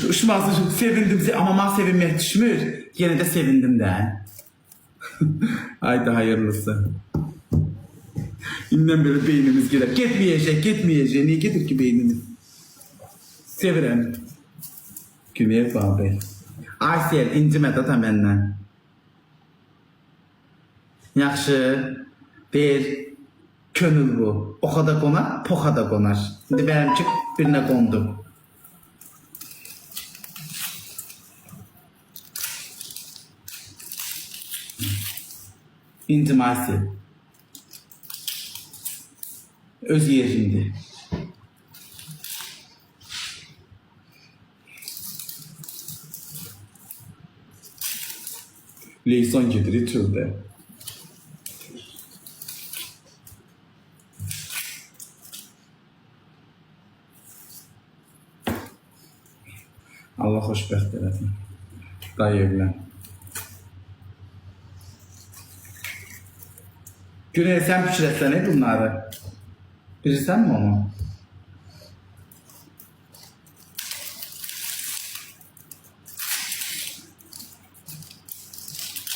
Uçmazdı, sevindim ama mən sevinmək düşmür. Yine de sevindim de. Haydi hayırlısı. İnden beri beynimiz girer. Gitmeyecek. Niye gelir ki beynimiz? Sevirəm. Güvey Babel. Aysel, incimə də məndən. Yaxşı. Bir könül bu. Oxa da qonar, poxa da qonar. İndi benimki birine qondu. İntiması. Öz yerinde. Leysan gedir tövbe. Allah xoşbəxt eləsin. Dayı evlən. Güney sen pişirəsən bunları. Bilirsən mi onu?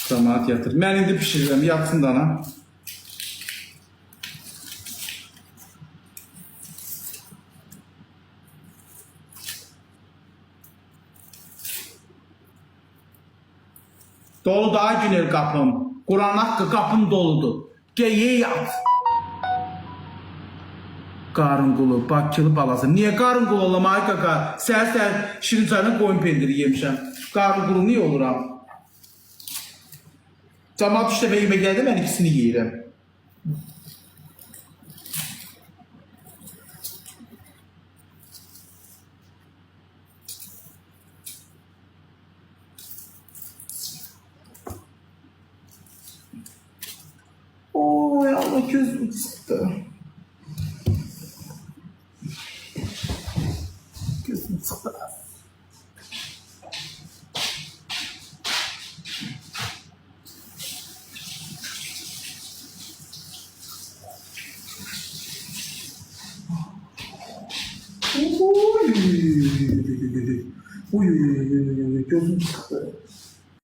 Cemaat yatır. Mən indi pişirirəm, yatsın dana. Dolu daha Günel kapım. Kur'an hakkı kapım doludur. Gel ye yat. Qarın qulu, Bakılı balası. Niye qarın qulu olam ay kaka? Səhər şirin çayına qoyun pendiri yemişəm. Qarın qulu niye oluram? Camaat 3 dəfə yemək gəldi, mən ikisini yeyirəm. Oy Allah gözüm çıktı. Gözüm çıktı. Oy gözüm çıktı.